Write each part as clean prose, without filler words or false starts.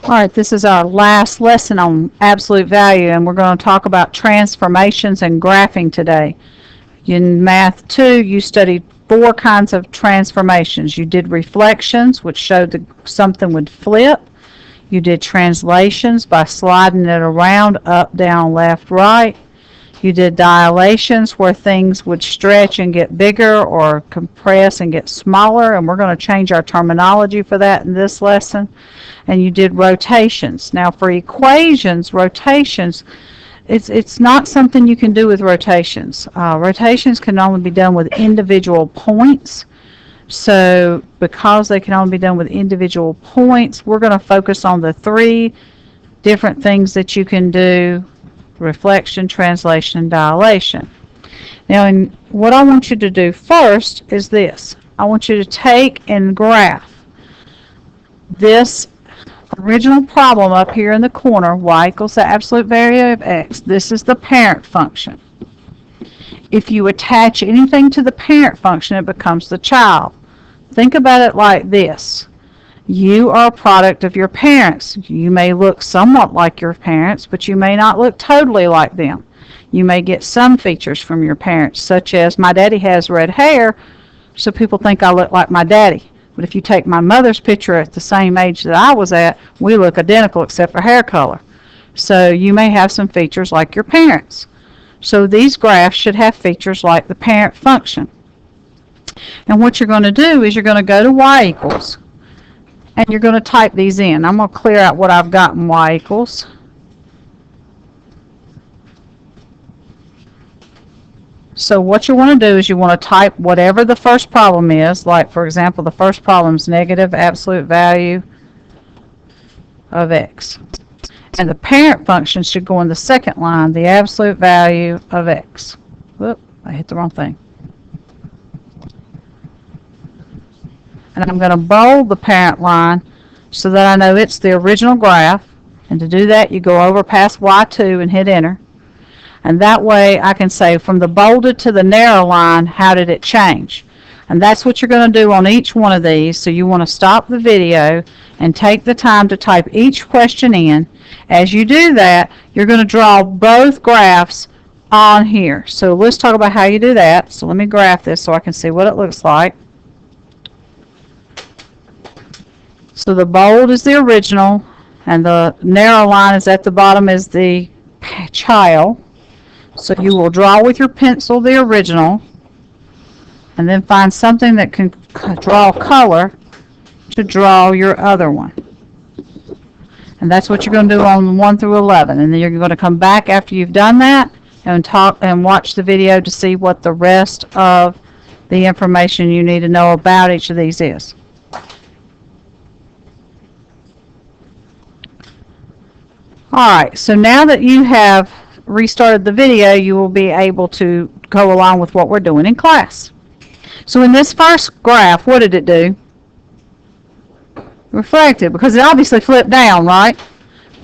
All right, this is our last lesson on absolute value, and we're going to talk about transformations and graphing today. In Math 2, you studied 4 kinds of transformations. You did reflections, which showed that something would flip. You did translations by sliding it around, up, down, left, right. You did dilations, where things would stretch and get bigger or compress and get smaller, and we're going to change our terminology for that in this lesson. And you did rotations. Now for equations, rotations, it's not something you can do with rotations. Rotations can only be done with individual points. So because they can only be done with individual points, we're going to focus on the 3 different things that you can do: reflection, translation, and dilation. Now, what I want you to do first is this. I want you to take and graph this original problem up here in the corner, y equals the absolute value of x. This is the parent function. If you attach anything to the parent function, it becomes the child. Think about it like this. You are a product of your parents. You may look somewhat like your parents, but you may not look totally like them. You may get some features from your parents, such as my daddy has red hair, so people think I look like my daddy. But if you take my mother's picture at the same age that I was at, we look identical except for hair color. So you may have some features like your parents. So these graphs should have features like the parent function. And what you're going to do is you're going to go to y equals, and you're going to type these in. I'm going to clear out what I've got in y equals. So what you want to do is you want to type whatever the first problem is. Like, for example, the first problem is negative absolute value of x. And the parent function should go in the second line, the absolute value of x. Whoop, I hit the wrong thing. And I'm going to bold the parent line so that I know it's the original graph. And to do that, you go over past y2 and hit enter. And that way I can say from the bolded to the narrow line, how did it change? And that's what you're going to do on each one of these. So you want to stop the video and take the time to type each question in. As you do that, you're going to draw both graphs on here. So let's talk about how you do that. So let me graph this so I can see what it looks like. So the bold is the original, and the narrow line is at the bottom is the child. So you will draw with your pencil the original, and then find something that can draw color to draw your other one. And that's what you're going to do on 1 through 11. And then you're going to come back after you've done that and watch the video to see what the rest of the information you need to know about each of these is. Alright, so now that you have restarted the video, you will be able to go along with what we're doing in class. So in this first graph, what did it do? Reflected, because it obviously flipped down, right?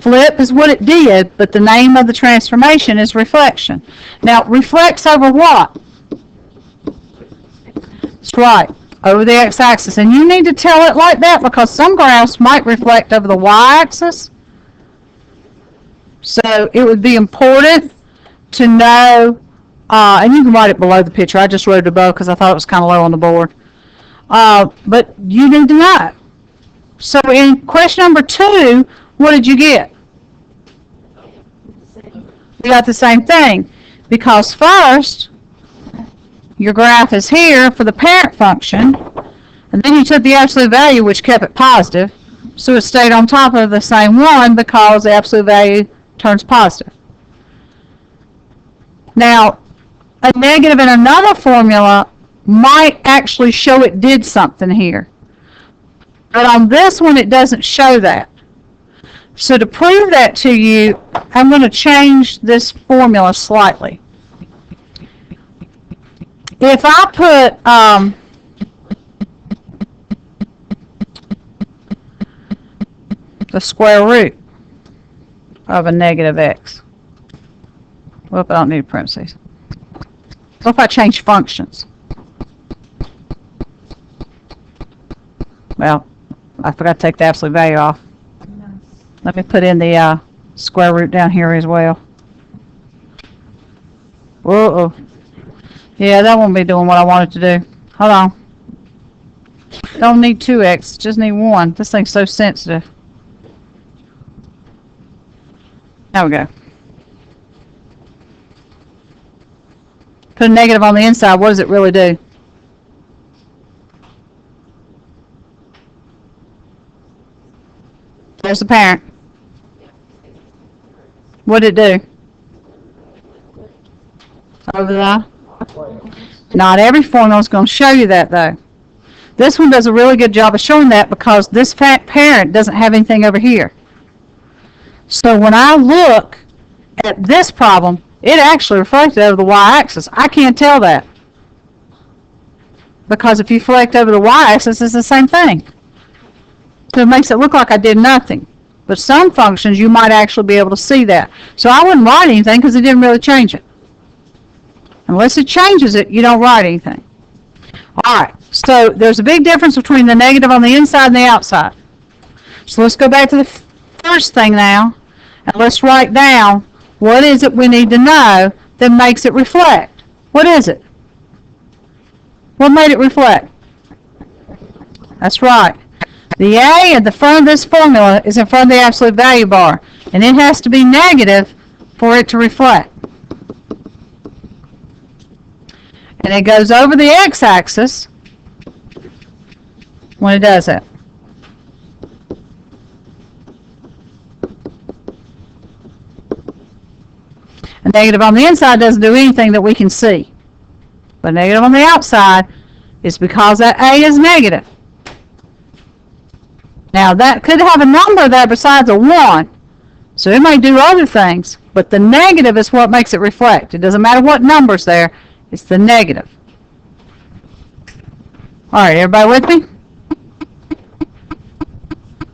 Flip is what it did, but the name of the transformation is reflection. Now, reflects over what? That's right, over the x-axis. And you need to tell it like that because some graphs might reflect over the y-axis. So it would be important to know, and you can write it below the picture. I just wrote it above because I thought it was kind of low on the board. But you need to know. So in question number 2, what did you get? You got the same thing. Because first, your graph is here for the parent function, and then you took the absolute value, which kept it positive. So it stayed on top of the same one because the absolute value turns positive. Now, a negative in another formula might actually show it did something here. But on this one, it doesn't show that. So to prove that to you, I'm going to change this formula slightly. If I put the square root of a negative x. Whoop, I don't need parentheses. What if I change functions? Well, I forgot to take the absolute value off. Let me put in the square root down here as well. Uh-oh. Yeah, that won't be doing what I wanted to do. Hold on. Don't need 2x, just need 1. This thing's so sensitive. There we go. Put a negative on the inside, what does it really do? There's the parent. What did it do? Over there? Not every formula is going to show you that, though. This one does a really good job of showing that because this parent doesn't have anything over here. So when I look at this problem, it actually reflected over the y-axis. I can't tell that. Because if you reflect over the y-axis, it's the same thing. So it makes it look like I did nothing. But some functions, you might actually be able to see that. So I wouldn't write anything because it didn't really change it. Unless it changes it, you don't write anything. Alright, so there's a big difference between the negative on the inside and the outside. So let's go back to the first thing now, and let's write down what is it we need to know that makes it reflect. What is it? What made it reflect? That's right. The A at the front of this formula is in front of the absolute value bar, and it has to be negative for it to reflect. And it goes over the x-axis when it does it. A negative on the inside doesn't do anything that we can see. But negative on the outside is because that A is negative. Now that could have a number there besides a 1. So it may do other things, but the negative is what makes it reflect. It doesn't matter what number's there. It's the negative. Alright, everybody with me?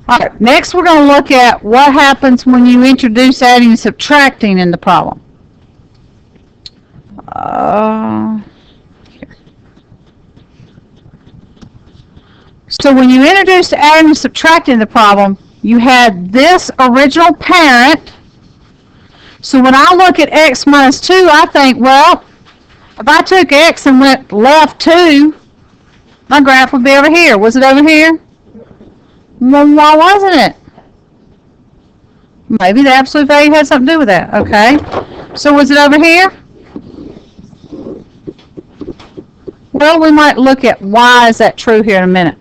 Alright, next we're going to look at what happens when you introduce adding and subtracting in the problem. Here. So when you introduce adding and subtracting in the problem, you had this original parent. So when I look at x minus 2, I think, well, if I took x and went left 2, my graph would be over here. Was it over here? Well, why wasn't it? Maybe the absolute value had something to do with that. Okay. So was it over here? Well, we might look at why is that true here in a minute.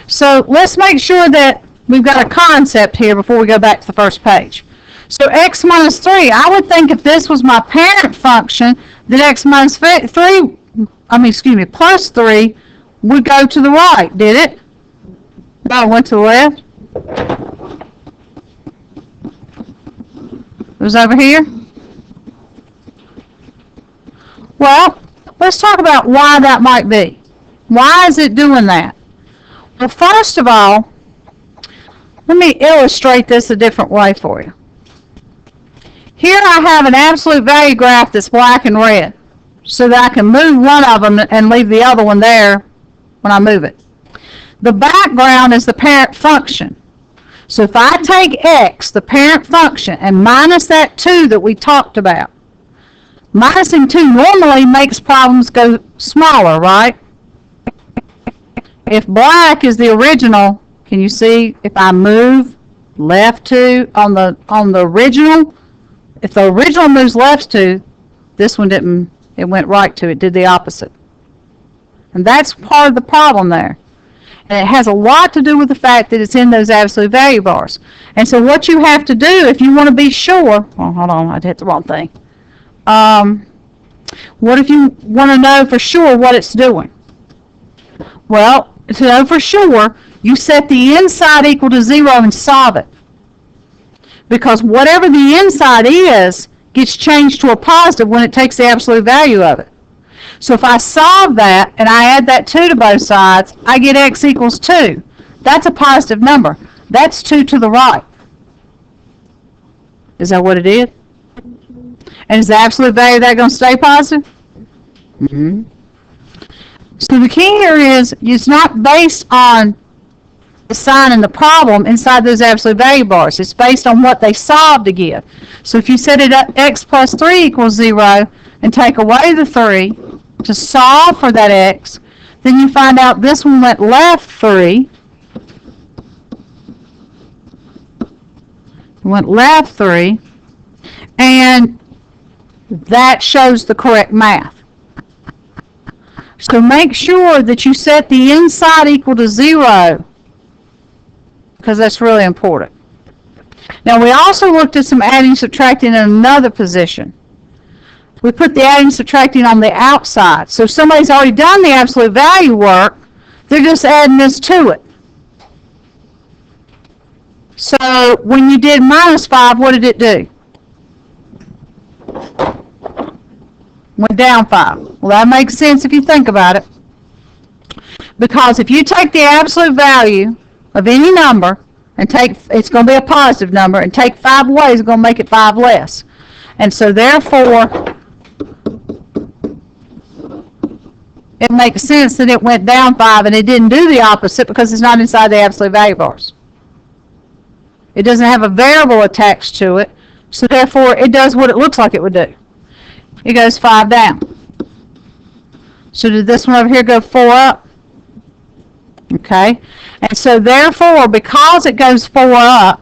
So let's make sure that we've got a concept here before we go back to the first page. So x minus 3, I would think if this was my parent function, that x minus plus 3 would go to the right, did it? No, it went to the left. It was over here. Well, let's talk about why that might be. Why is it doing that? Well, first of all, let me illustrate this a different way for you. Here I have an absolute value graph that's black and red, so that I can move one of them and leave the other one there when I move it. The background is the parent function. So if I take x, the parent function, and minus that 2 that we talked about, minusing 2 normally makes problems go smaller, right? If black is the original, can you see if I move left 2 on the original? If the original moves left 2, this one didn't, it went right 2. It did the opposite. And that's part of the problem there. And it has a lot to do with the fact that it's in those absolute value bars. And so what you have to do if you want to be sure, oh, hold on, I hit the wrong thing. What if you want to know for sure what it's doing? Well, to know for sure, you set the inside equal to 0 and solve it. Because whatever the inside is gets changed to a positive when it takes the absolute value of it. So if I solve that and I add that 2 to both sides, I get x equals 2. That's a positive number. That's 2 to the right. Is that what it is? And is the absolute value of that going to stay positive? Mm-hmm. So the key here is it's not based on the sign in the problem inside those absolute value bars. It's based on what they solved to give. So if you set it up x plus 3 equals 0 and take away the 3 to solve for that x, then you find out this one went left 3. Went left 3. And that shows the correct math. So make sure that you set the inside equal to 0, because that's really important. Now we also looked at some adding and subtracting in another position. We put the adding and subtracting on the outside. So if somebody's already done the absolute value work, they're just adding this to it. So when you did minus 5, what did it do? Went down 5. Well, that makes sense if you think about it. Because if you take the absolute value of any number and take, it's going to be a positive number, and take 5 away, it's going to make it 5 less. And so therefore, it makes sense that it went down 5 and it didn't do the opposite because it's not inside the absolute value bars. It doesn't have a variable attached to it, so therefore it does what it looks like it would do. It goes 5 down. So did this one over here go 4 up? Okay. And so therefore, because it goes 4 up,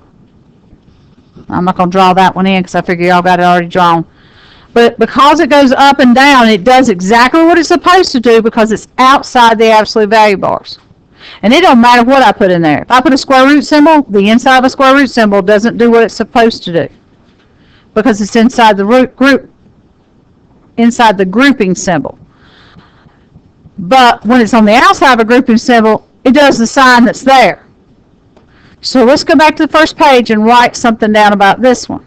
I'm not going to draw that one in because I figure y'all got it already drawn. But because it goes up and down, it does exactly what it's supposed to do because it's outside the absolute value bars. And it don't matter what I put in there. If I put a square root symbol, the inside of a square root symbol doesn't do what it's supposed to do because it's inside the root group, inside the grouping symbol. But when it's on the outside of a grouping symbol, it does the sign that's there. So let's go back to the first page and write something down about this one.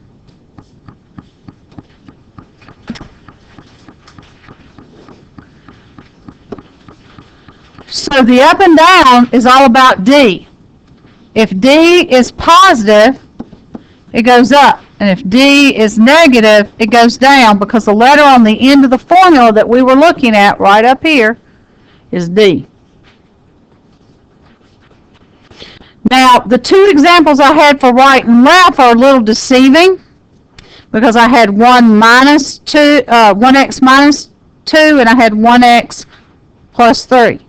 So the up and down is all about D. If D is positive, it goes up. And if D is negative, it goes down because the letter on the end of the formula that we were looking at right up here is D. Now, the two examples I had for right and left are a little deceiving because I had 1x minus 2 and I had 1x plus 3.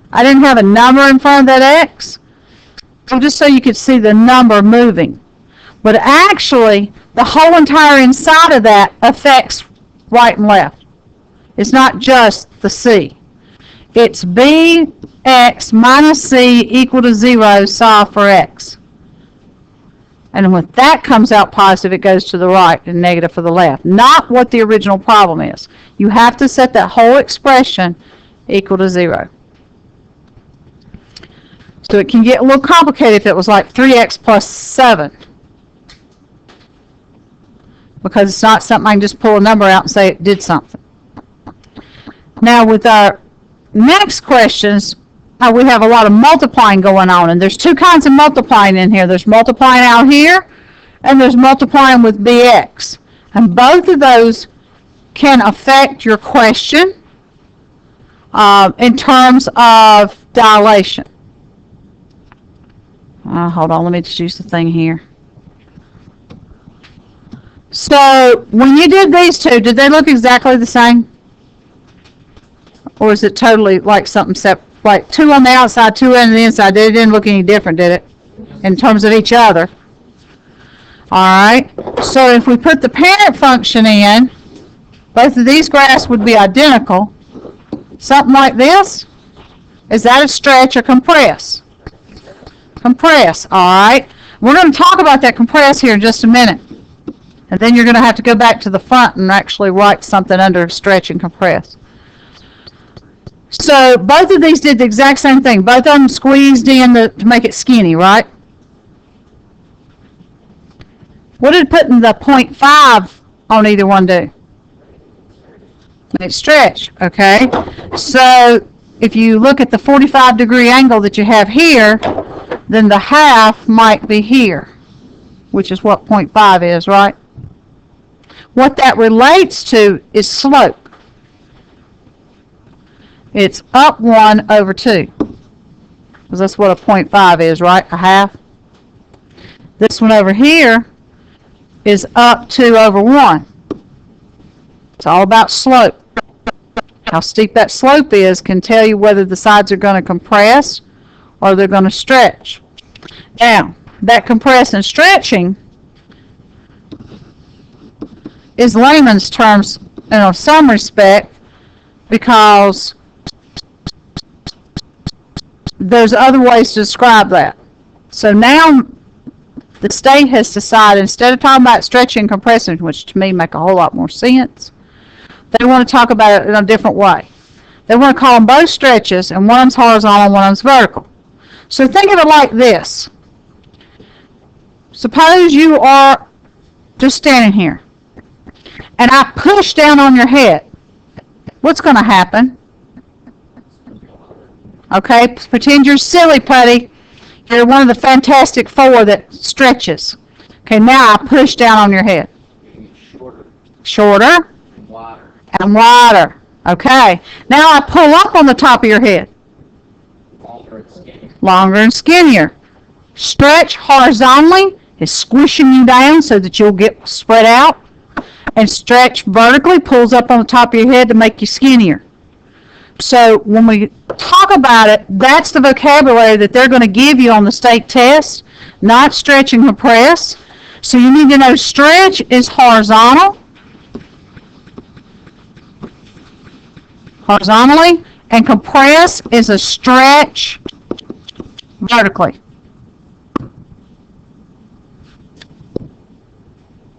I didn't have a number in front of that x, so just so you could see the number moving. But actually, the whole entire inside of that affects right and left. It's not just the c. It's bx minus c equal to 0, solve for x. And when that comes out positive, it goes to the right and negative for the left. Not what the original problem is. You have to set that whole expression equal to 0. So it can get a little complicated if it was like 3x plus 7. Because it's not something I can just pull a number out and say it did something. Now with our next questions, we have a lot of multiplying going on. And there's two kinds of multiplying in here. There's multiplying out here, and there's multiplying with bx. And both of those can affect your question in terms of dilation. Hold on, let me just use the thing here. So when you did these two, did they look exactly the same? Or is it totally like something separate? Like 2 on the outside, 2 on the inside. It didn't look any different, did it? In terms of each other. Alright, so if we put the parent function in, both of these graphs would be identical. Something like this. Is that a stretch or compress? Compress, alright. We're going to talk about that compress here in just a minute. And then you're going to have to go back to the front and actually write something under stretch and compress. So both of these did the exact same thing. Both of them squeezed in to make it skinny, right? What did putting the 0.5 on either one do? Make it stretch, okay? So if you look at the 45-degree angle that you have here, then the half might be here, which is what 0.5 is, right? What that relates to is slope. It's up 1 over 2. because that's what a 0.5 is, right? A half. This one over here is up 2 over 1. It's all about slope. How steep that slope is can tell you whether the sides are going to compress or they're going to stretch. Now, that compress and stretching is layman's terms in some respect, because there's other ways to describe that. So now the state has decided, instead of talking about stretching and compressing, which to me make a whole lot more sense, they want to talk about it in a different way. They want to call them both stretches, and one of them's horizontal and one of them's vertical. So think of it like this. Suppose you are just standing here, and I push down on your head. What's going to happen? Okay, pretend you're silly putty. You're one of the Fantastic Four that stretches. Okay, now I push down on your head. Shorter. And wider. Okay. Now I pull up on the top of your head. Longer and skinnier. Stretch horizontally is squishing you down so that you'll get spread out. And stretch vertically pulls up on the top of your head to make you skinnier. So when we talk about it, that's the vocabulary that they're going to give you on the state test, not stretch and compress. So you need to know stretch is horizontal, horizontally, and compress is a stretch vertically.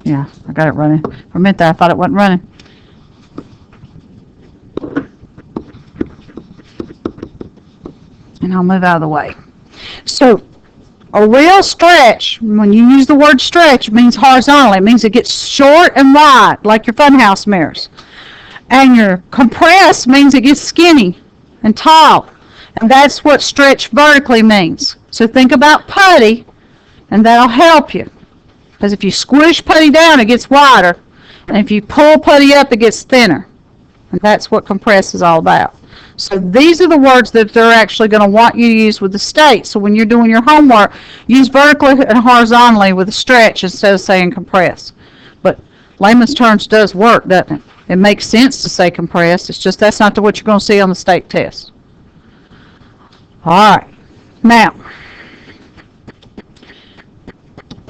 Yeah, I got it running. For a minute there, I thought it wasn't running. And I'll move out of the way. So, a real stretch, when you use the word stretch, it means horizontally. It means it gets short and wide, like your funhouse mirrors. And your compress means it gets skinny and tall. And that's what stretch vertically means. So think about putty, and that'll help you. Because if you squish putty down, it gets wider. And if you pull putty up, it gets thinner. And that's what compress is all about. So these are the words that they're actually going to want you to use with the state. So when you're doing your homework, use vertically and horizontally with a stretch instead of saying compress. But layman's terms does work, doesn't it? It makes sense to say compress. It's just that's not what you're going to see on the state test. All right. Now,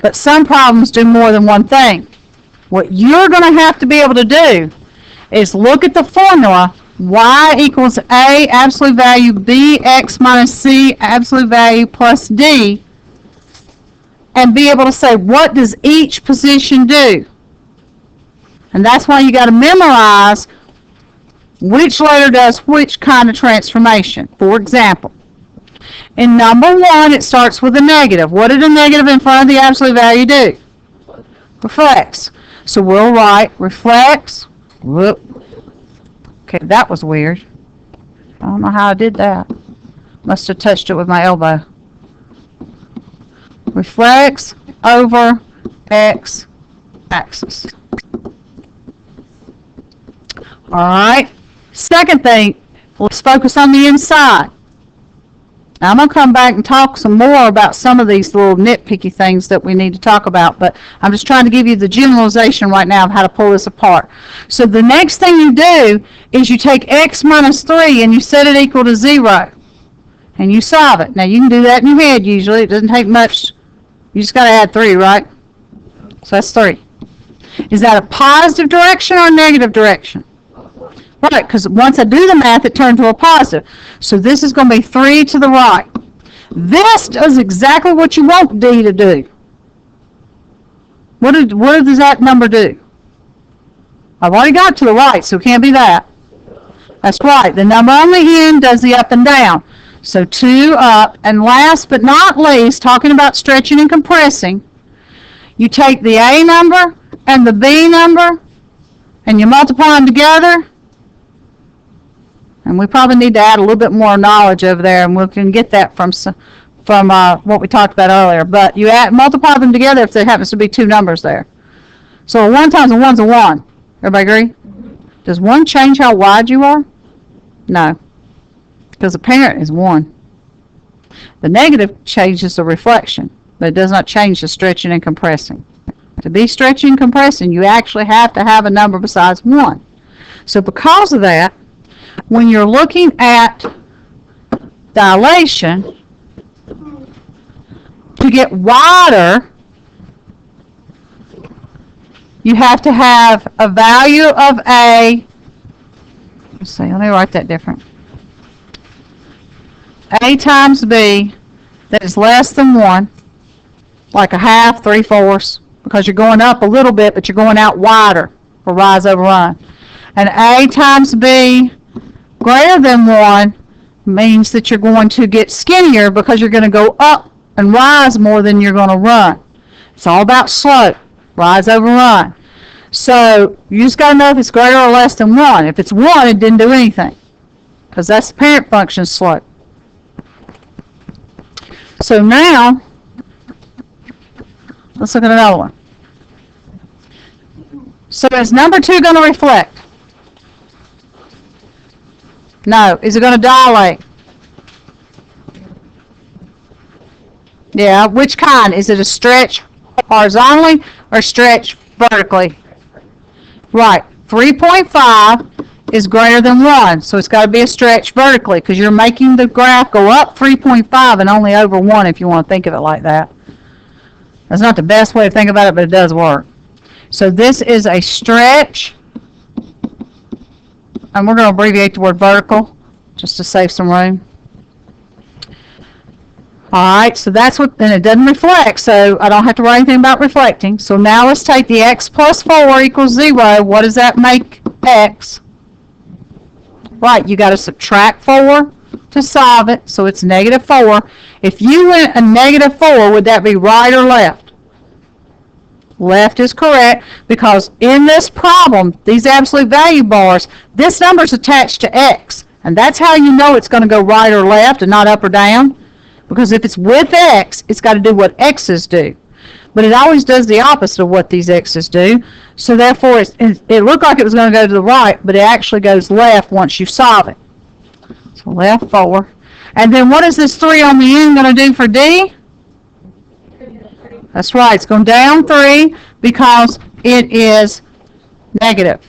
but some problems do more than one thing. What you're going to have to be able to do is look at the formula, y equals a absolute value, b x minus c absolute value plus d, and be able to say, what does each position do? And that's why you got to memorize which letter does which kind of transformation. For example, in number 1, it starts with a negative. What did a negative in front of the absolute value do? Reflects. So we'll write reflects. Whoop. Okay, that was weird. I don't know how I did that. Must have touched it with my elbow. Reflects over x axis. All right. Second thing, let's focus on the inside. Now, I'm going to come back and talk some more about some of these little nitpicky things that we need to talk about, but I'm just trying to give you the generalization right now of how to pull this apart. So the next thing you do is you take x minus 3 and you set it equal to 0, and you solve it. Now, you can do that in your head usually. It doesn't take much. You just got to add 3, right? So that's 3. Is that a positive direction or a negative direction? Right, because once I do the math, it turns to a positive. So this is going to be 3 to the right. This does exactly what you want D to do. What does that number do? I've already got to the right, so it can't be that. That's right. The number on the end does the up and down. So 2 up. And last but not least, talking about stretching and compressing, you take the A number and the B number, and you multiply them together. And we probably need to add a little bit more knowledge over there, and we can get that from what we talked about earlier. But you multiply them together if there happens to be 2 numbers there. So a 1 times a 1 is a 1. Everybody agree? Does 1 change how wide you are? No. Because the parent is 1. The negative changes the reflection, but it does not change the stretching and compressing. To be stretching and compressing, you actually have to have a number besides 1. So because of that, when you're looking at dilation, to get wider, you have to have a value of A. Let's see, let me write that different. A times B that is less than 1, like a half, 3/4, because you're going up a little bit, but you're going out wider for rise over run. And A times B greater than 1 means that you're going to get skinnier because you're going to go up and rise more than you're going to run. It's all about slope, rise over run. So you just got to know if it's greater or less than 1. If it's 1, it didn't do anything because that's the parent function slope. So now, let's look at another one. So is number 2 going to reflect? No. Is it going to dilate? Yeah. Which kind? Is it a stretch horizontally or stretch vertically? Right. 3.5 is greater than 1, so it's got to be a stretch vertically because you're making the graph go up 3.5 and only over 1 if you want to think of it like that. That's not the best way to think about it, but it does work. So this is a stretch, and we're going to abbreviate the word vertical just to save some room. All right, so that's what, and it doesn't reflect, so I don't have to write anything about reflecting. So now let's take the x plus 4 equals 0. What does that make x? Right, you got to subtract 4 to solve it, so it's negative 4. If you went a negative 4, would that be right or left? Left is correct, because in this problem, these absolute value bars, this number is attached to x, and that's how you know it's going to go right or left and not up or down, because if it's with x, it's got to do what x's do. But it always does the opposite of what these x's do, so therefore it looked like it was going to go to the right, but it actually goes left once you solve it. So left 4. And then what is this 3 on the end going to do for D? That's right, it's going down 3 because it is negative.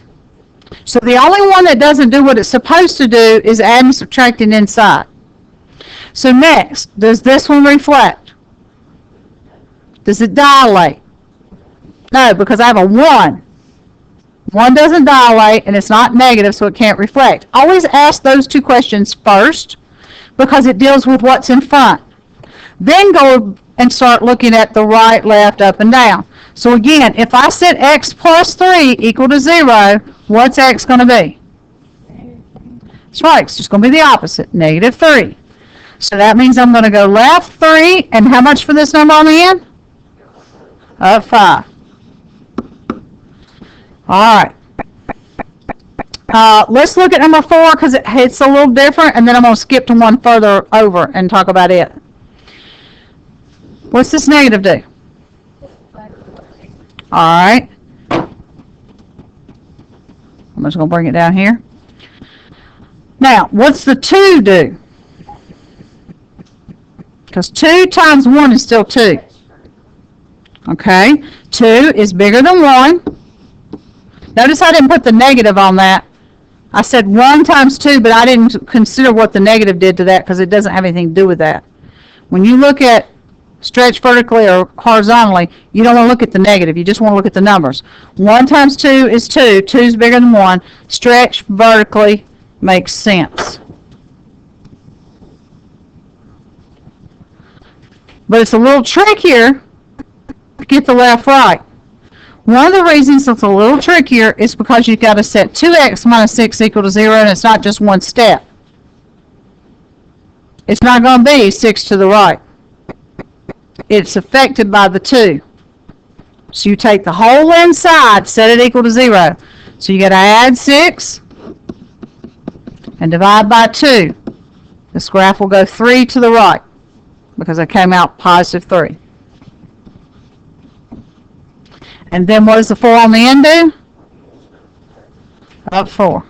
So the only one that doesn't do what it's supposed to do is add and subtracting inside. So next, does this one reflect? Does it dilate? No, because I have a 1. 1 doesn't dilate, and it's not negative, so it can't reflect. Always ask those 2 questions first, because it deals with what's in front. Then go and start looking at the right, left, up, and down. So again, if I set x plus 3 equal to 0, what's x going to be? That's right, it's just going to be the opposite, negative 3. So that means I'm going to go left 3, and how much for this number on the end? 5. All right. Let's look at number 4 because it's a little different, and then I'm going to skip to one further over and talk about it. What's this negative do? All right. I'm just going to bring it down here. Now, what's the 2 do? Because 2 times 1 is still 2. Okay, 2 is bigger than 1. Notice I didn't put the negative on that. I said 1 times 2, but I didn't consider what the negative did to that because it doesn't have anything to do with that. When you look at stretch vertically or horizontally, you don't want to look at the negative. You just want to look at the numbers. 1 times 2 is 2. 2 is bigger than 1. Stretch vertically makes sense. But it's a little trickier to get the left right. One of the reasons it's a little trickier is because you've got to set 2x minus 6 equal to 0, and it's not just one step. It's not going to be 6 to the right. It's affected by the 2. So you take the whole inside, set it equal to 0. So you got to add 6 and divide by 2. This graph will go 3 to the right because it came out positive 3. And then what does the 4 on the end do? Up 4.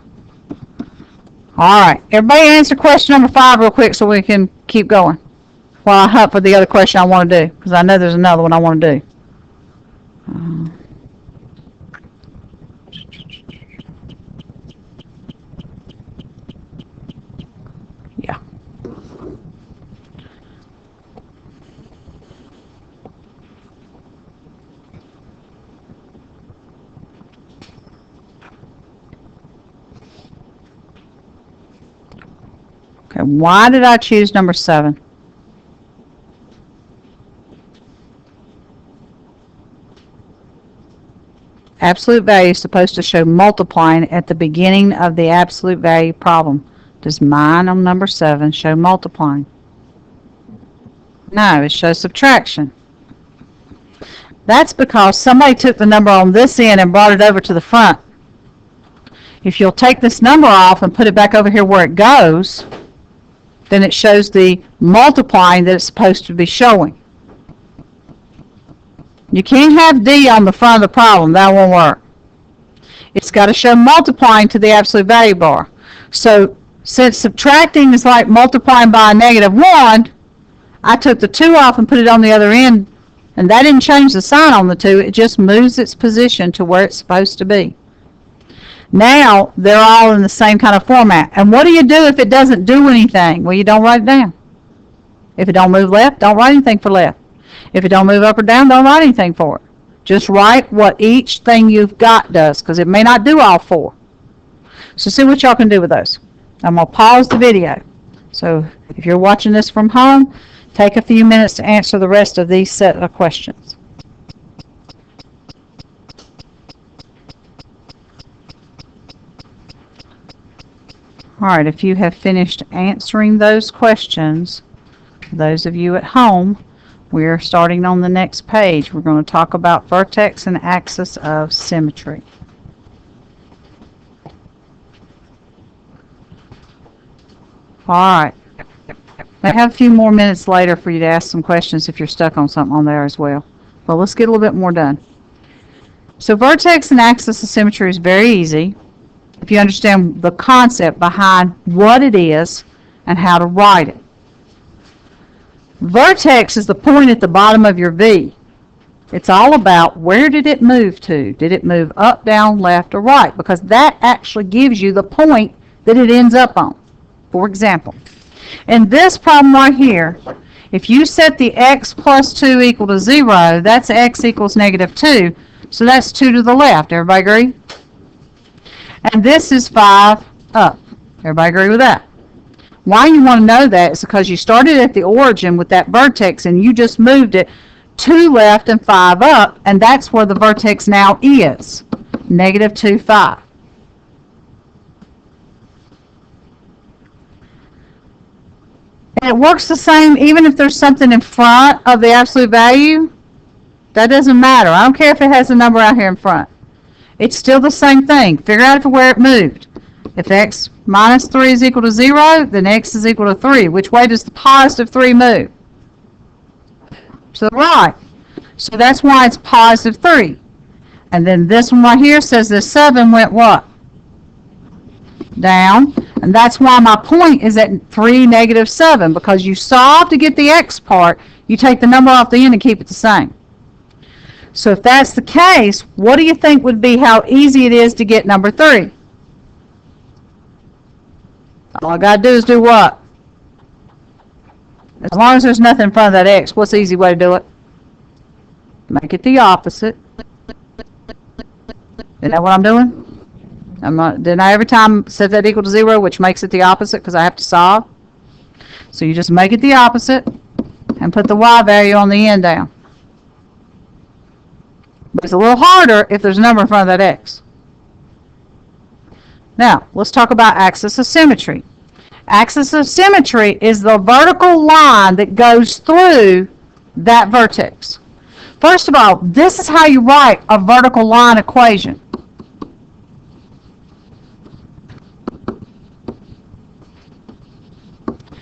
All right. Everybody answer question number 5 real quick so we can keep going. while I hunt for the other question I want to do, because I know there's another one I want to do. Yeah. Okay, why did I choose number 7? Absolute value is supposed to show multiplying at the beginning of the absolute value problem. Does mine on number 7 show multiplying? No, it shows subtraction. That's because somebody took the number on this end and brought it over to the front. If you'll take this number off and put it back over here where it goes, then it shows the multiplying that it's supposed to be showing. You can't have D on the front of the problem. That won't work. It's got to show multiplying to the absolute value bar. So since subtracting is like multiplying by a -1, I took the 2 off and put it on the other end, and that didn't change the sign on the 2. It just moves its position to where it's supposed to be. Now they're all in the same kind of format. And what do you do if it doesn't do anything? Well, you don't write it down. If it don't move left, don't write anything for left. If it don't move up or down, don't write anything for it. Just write what each thing you've got does, because it may not do all 4. So see what y'all can do with those. I'm going to pause the video. So if you're watching this from home, take a few minutes to answer the rest of these set of questions. All right, if you have finished answering those questions, those of you at home, we're starting on the next page. We're going to talk about vertex and axis of symmetry. All right. I have a few more minutes later for you to ask some questions if you're stuck on something on there as well. But let's get a little bit more done. So vertex and axis of symmetry is very easy if you understand the concept behind what it is and how to write it. Vertex is the point at the bottom of your V. It's all about where did it move to? Did it move up, down, left, or right? Because that actually gives you the point that it ends up on. For example, in this problem right here, if you set the x plus 2 equal to 0, that's x equals -2. So that's 2 to the left. Everybody agree? And this is 5 up. Everybody agree with that? Why you want to know that is because you started at the origin with that vertex and you just moved it 2 left and 5 up, and that's where the vertex now is, -2, 5. And it works the same even if there's something in front of the absolute value. That doesn't matter. I don't care if it has a number out here in front. It's still the same thing. Figure out where it moved. If x minus 3 is equal to 0, then x is equal to 3. Which way does the positive 3 move? To the right. So that's why it's positive 3. And then this one right here says this 7 went what? Down. And that's why my point is at 3, -7. Because you solve to get the x part, you take the number off the end and keep it the same. So if that's the case, what do you think would be how easy it is to get number 3? All I got to do is do what? As long as there's nothing in front of that x, what's the easy way to do it? Make it the opposite. Isn't that what I'm doing? Didn't I every time set that equal to 0, which makes it the opposite because I have to solve? So you just make it the opposite and put the y value on the end down. But it's a little harder if there's a number in front of that x. Now, let's talk about axis of symmetry. Axis of symmetry is the vertical line that goes through that vertex. First of all, this is how you write a vertical line equation.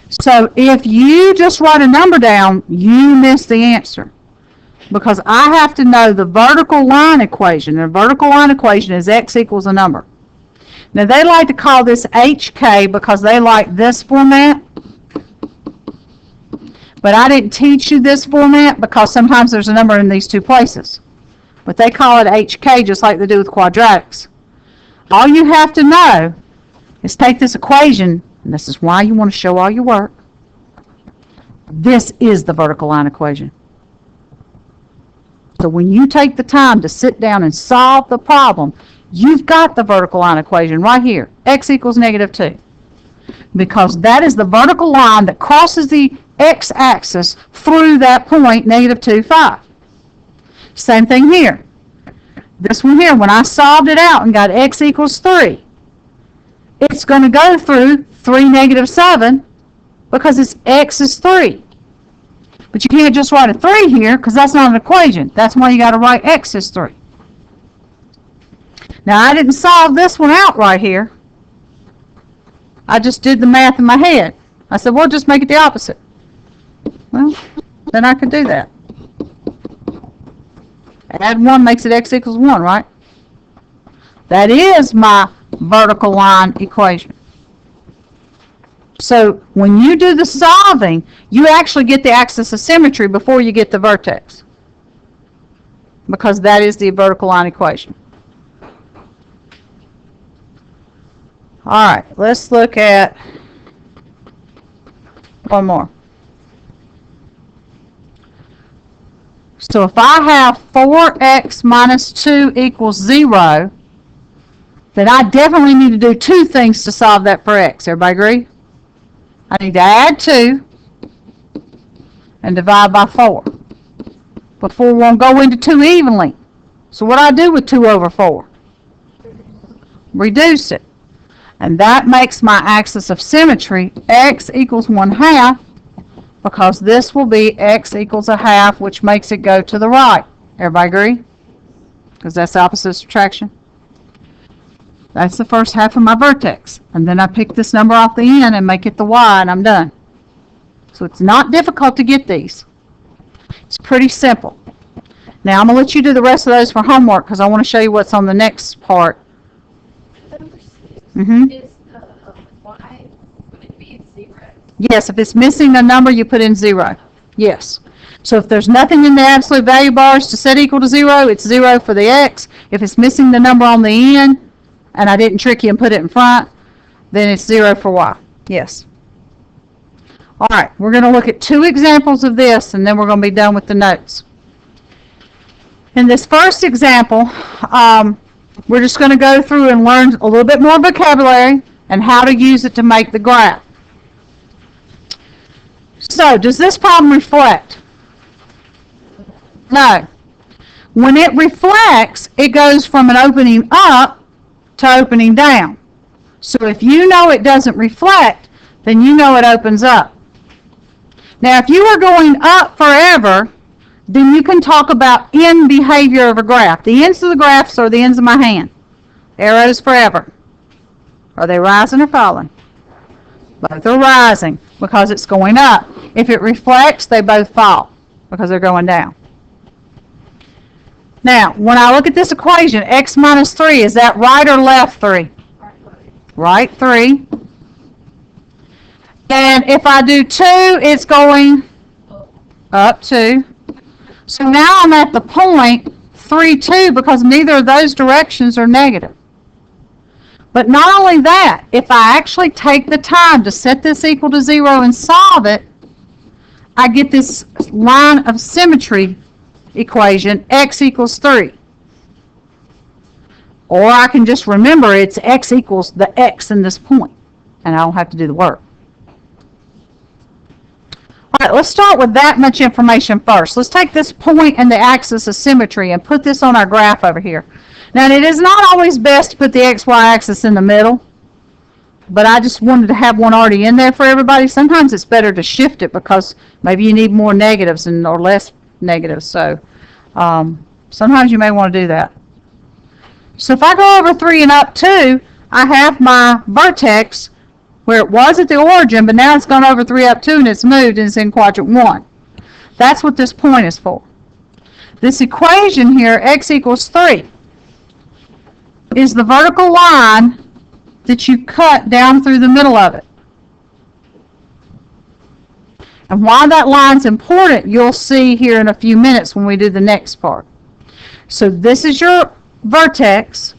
So if you just write a number down, you miss the answer. Because I have to know the vertical line equation. The vertical line equation is x equals a number. Now they like to call this HK because they like this format. But I didn't teach you this format because sometimes there's a number in these two places. But they call it HK just like they do with quadratics. All you have to know is take this equation, and this is why you want to show all your work. This is the vertical line equation. So when you take the time to sit down and solve the problem, you've got the vertical line equation right here, x equals -2. Because that is the vertical line that crosses the x-axis through that point, -2, 5. Same thing here. This one here, when I solved it out and got x equals 3, it's going to go through 3, -7, because its x is 3. But you can't just write a 3 here, because that's not an equation. That's why you got to write x is 3. Now, I didn't solve this one out right here. I just did the math in my head. I said, well, just make it the opposite. Well, then I could do that. Add 1 makes it x equals 1, right? That is my vertical line equation. So when you do the solving, you actually get the axis of symmetry before you get the vertex, because that is the vertical line equation. All right, let's look at one more. So if I have 4x minus 2 equals 0, then I definitely need to do two things to solve that for x. Everybody agree? I need to add 2 and divide by 4. But 4 won't go into 2 evenly. So what do I do with 2 over 4? Reduce it. And that makes my axis of symmetry x equals 1/2, because this will be x equals 1/2, which makes it go to the right. Everybody agree? Because that's opposite subtraction. That's the first half of my vertex. And then I pick this number off the end and make it the y, and I'm done. So it's not difficult to get these. It's pretty simple. Now I'm going to let you do the rest of those for homework, because I want to show you what's on the next part. Is y would it be 0? Yes, if it's missing a number, you put in 0. Yes. So if there's nothing in the absolute value bars to set equal to 0, it's 0 for the x. If it's missing the number on the end, and I didn't trick you and put it in front, then it's 0 for y. Yes. All right, we're going to look at 2 examples of this, and then we're going to be done with the notes. In this first example, we're just going to go through and learn a little bit more vocabulary and how to use it to make the graph. So, does this problem reflect? No. When it reflects, it goes from an opening up to opening down. So if you know it doesn't reflect, then you know it opens up. Now, if you are going up forever, then you can talk about end behavior of a graph. The ends of the graphs are the ends of my hand. Arrows forever. Are they rising or falling? Both are rising because it's going up. If it reflects, they both fall because they're going down. Now, when I look at this equation, x minus 3, is that right or left 3? Right 3. And if I do 2, it's going up 2. So now I'm at the point 3, 2, because neither of those directions are negative. But not only that, if I actually take the time to set this equal to 0 and solve it, I get this line of symmetry equation, x equals 3. Or I can just remember it's x equals the x in this point, and I don't have to do the work. All right, let's start with that much information first. Let's take this point and the axis of symmetry and put this on our graph over here. Now, it is not always best to put the xy axis in the middle, but I just wanted to have one already in there for everybody. Sometimes it's better to shift it because maybe you need more negatives or less negatives. So sometimes you may want to do that. So if I go over 3 and up 2, I have my vertex where it was at the origin, but now it's gone over 3 up 2 and it's moved and it's in quadrant 1. That's what this point is for. This equation here, x equals 3, is the vertical line that you cut down through the middle of it. And why that line's important, you'll see here in a few minutes when we do the next part. So this is your vertex.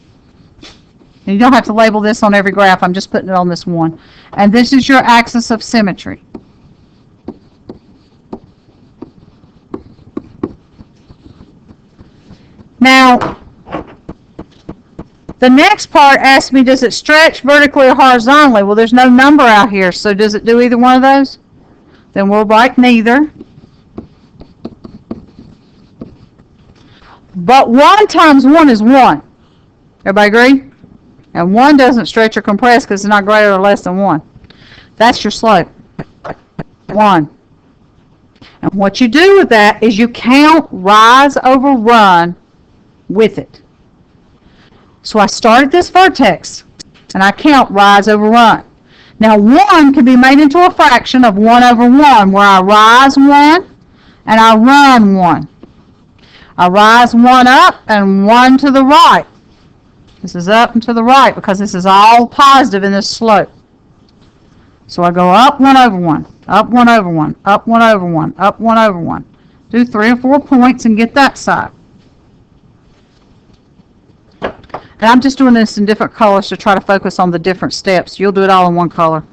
And you don't have to label this on every graph. I'm just putting it on this one. And this is your axis of symmetry. Now, the next part asks me, does it stretch vertically or horizontally? Well, there's no number out here, so does it do either one of those? Then we'll write neither. But 1 times 1 is 1. Everybody agree? And 1 doesn't stretch or compress because it's not greater or less than 1. That's your slope. 1. And what you do with that is you count rise over run with it. So I started this vertex, and I count rise over run. Now 1 can be made into a fraction of 1 over 1, where I rise 1 and I run 1. I rise 1 up and 1 to the right. This is up and to the right because this is all positive in this slope. So I go up 1 over 1, up 1 over 1, up 1 over 1, up 1 over 1. Do 3 or 4 points and get that side. And I'm just doing this in different colors to try to focus on the different steps. You'll do it all in one color.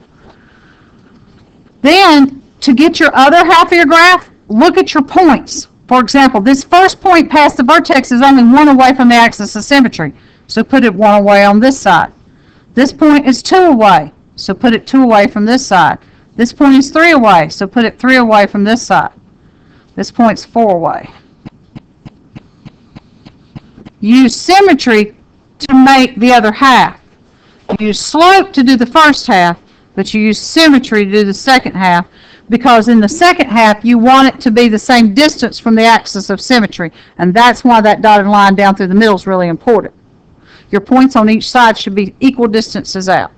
Then, to get your other half of your graph, look at your points. For example, this first point past the vertex is only 1 away from the axis of symmetry. So put it 1 away on this side. This point is 2 away. So put it 2 away from this side. This point is 3 away. So put it 3 away from this side. This point's 4 away. Use symmetry to make the other half. You use slope to do the first half, but you use symmetry to do the second half, because in the second half you want it to be the same distance from the axis of symmetry, and that's why that dotted line down through the middle is really important. Your points on each side should be equal distances out.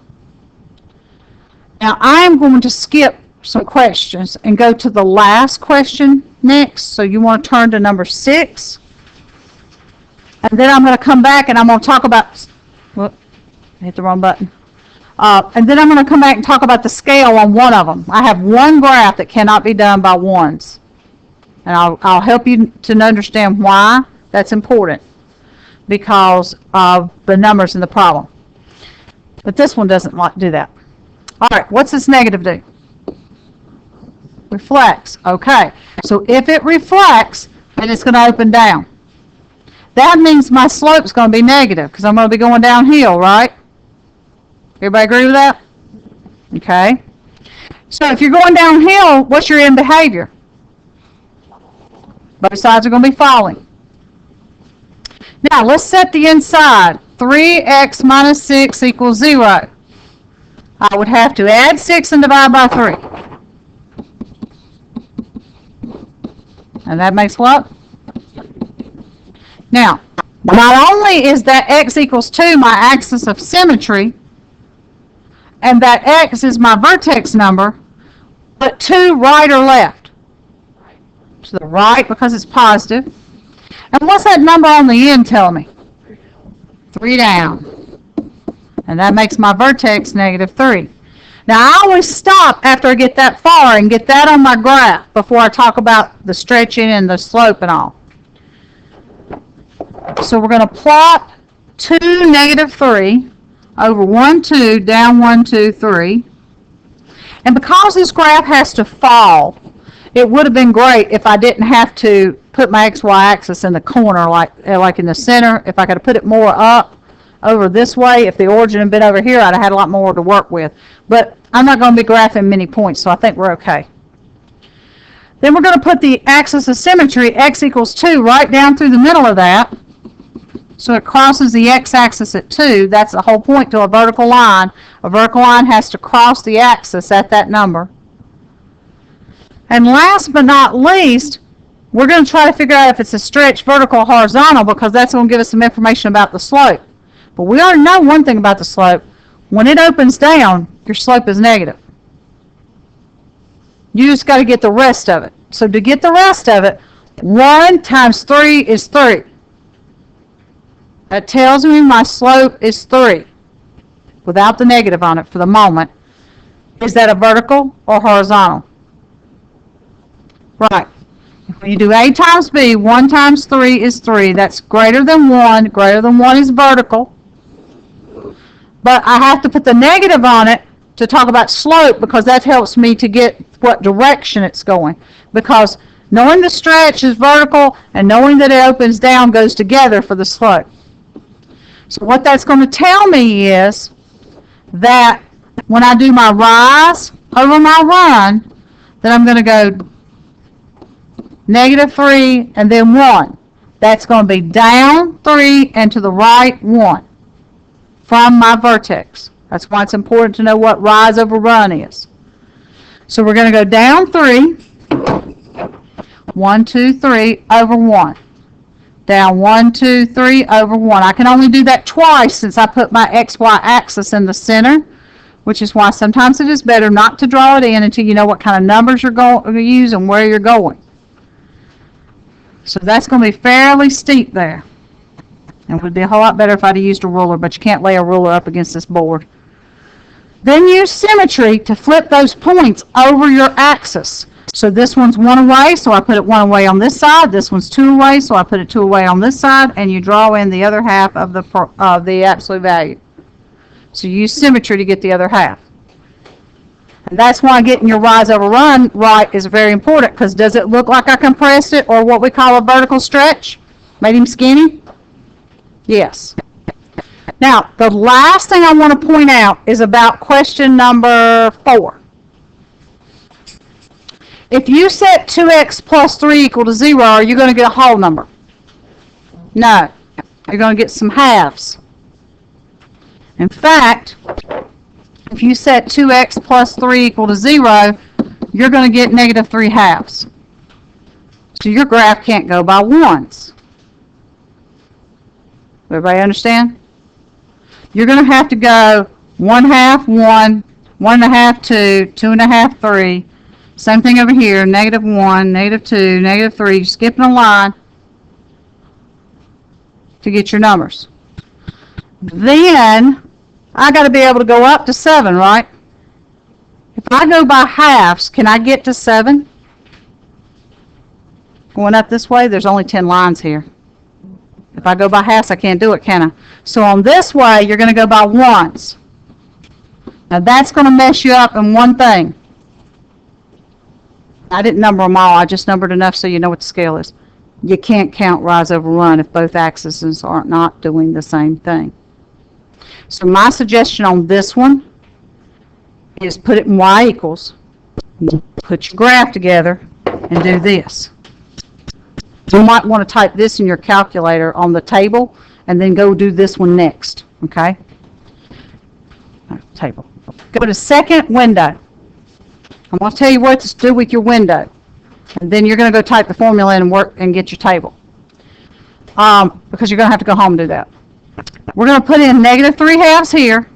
Now I'm going to skip some questions and go to the last question next, so you want to turn to number 6. And then I'm going to come back and I'm going to talk about, whoop, I hit the wrong button. And then I'm going to come back and talk about the scale on one of them. I have one graph that cannot be done by ones. And I'll help you to understand why that's important, because of the numbers in the problem. But this one doesn't do that. All right, what's this negative do? Reflects. Okay, so if it reflects, then it's going to open down. That means my slope is going to be negative because I'm going to be going downhill, right? Everybody agree with that? Okay. So if you're going downhill, what's your end behavior? Both sides are going to be falling. Now, let's set the inside. 3x minus 6 equals 0. I would have to add 6 and divide by 3. And that makes what? Now, not only is that x equals 2 my axis of symmetry, and that x is my vertex number, but 2 right or left? To the right because it's positive. And what's that number on the end tell me? 3 down. And that makes my vertex negative 3. Now, I always stop after I get that far and get that on my graph before I talk about the stretching and the slope and all. So we're going to plot 2, negative 3 over 1, 2, down 1, 2, 3. And because this graph has to fall, it would have been great if I didn't have to put my XY axis in the corner like in the center. If I could have put it more up over this way, if the origin had been over here, I'd have had a lot more to work with. But I'm not going to be graphing many points, so I think we're okay. Then we're going to put the axis of symmetry, x equals 2, right down through the middle of that. So it crosses the x-axis at 2. That's the whole point to a vertical line. A vertical line has to cross the axis at that number. And last but not least, we're going to try to figure out if it's a stretch vertical or horizontal, because that's going to give us some information about the slope. But we already know one thing about the slope. When it opens down, your slope is negative. You just got to get the rest of it. So to get the rest of it, 1 times 3 is 3. That tells me my slope is 3, without the negative on it for the moment. Is that a vertical or horizontal? Right. When you do A times B, 1 times 3 is 3. That's greater than 1. Greater than 1 is vertical. But I have to put the negative on it to talk about slope because that helps me to get what direction it's going. Because knowing the stretch is vertical and knowing that it opens down goes together for the slope. So what that's going to tell me is that when I do my rise over my run, then I'm going to go -3 and then 1. That's going to be down 3 and to the right 1 from my vertex. That's why it's important to know what rise over run is. So we're going to go down 3, 1, 2, 3 over 1. Down 1, 2, 3 over 1. I can only do that twice since I put my XY axis in the center, which is why sometimes it is better not to draw it in until you know what kind of numbers you're going to use and where you're going. So that's going to be fairly steep there. And it would be a whole lot better if I'd used a ruler, but you can't lay a ruler up against this board. Then use symmetry to flip those points over your axis. So this one's 1 away, so I put it 1 away on this side. This one's 2 away, so I put it 2 away on this side, and you draw in the other half of the absolute value. So use symmetry to get the other half. And that's why getting your rise over run right is very important, because does it look like I compressed it, or what we call a vertical stretch? Made him skinny? Yes. Now, the last thing I want to point out is about question number 4. If you set 2x plus 3 equal to 0, are you going to get a whole number? No. You're going to get some halves. In fact, if you set 2x plus 3 equal to 0, you're going to get -3 halves. So your graph can't go by ones. Everybody understand? You're going to have to go 1/2, 1, 1.5, 2, 2.5, 3. Same thing over here, -1, -2, -3. You're skipping a line to get your numbers. Then I got to be able to go up to 7, right? If I go by halves, can I get to 7? Going up this way, there's only 10 lines here. If I go by halves, I can't do it, can I? So on this way, you're going to go by ones. Now that's going to mess you up in one thing. I didn't number them all. I just numbered enough so you know what the scale is. You can't count rise over run if both axes are not doing the same thing. So my suggestion on this one is put it in y equals. Put your graph together and do this. You might want to type this in your calculator on the table and then go do this one next. Okay? Table. Go to second window. I'm going to tell you what to do with your window. And then you're going to go type the formula in and work and get your table. Because you're going to have to go home and do that. We're going to put in -3 halves here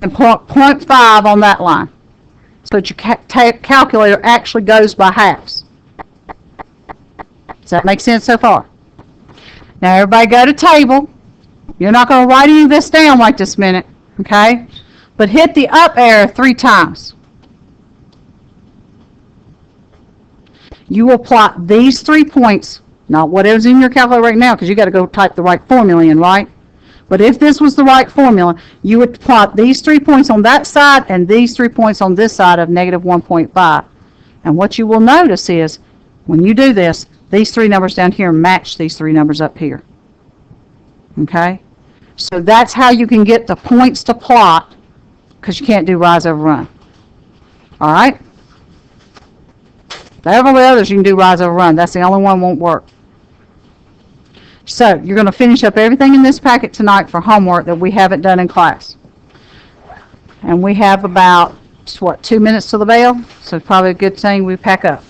and 0.5 on that line. So that your calculator actually goes by halves. Does that make sense so far? Now everybody go to table. You're not going to write any of this down right this minute. Okay? But hit the up arrow 3 times. You will plot these 3 points, not whatever's in your calculator right now, because you got to go type the right formula in, right? But if this was the right formula, you would plot these 3 points on that side and these 3 points on this side of -1.5. And what you will notice is, when you do this, these 3 numbers down here match these 3 numbers up here. Okay? So that's how you can get the points to plot, because you can't do rise over run. All right? All the others you can do rise over run. That's the only one won't work. So you're going to finish up everything in this packet tonight for homework that we haven't done in class. And we have about, what, 2 minutes to the bell? So it's probably a good thing we pack up.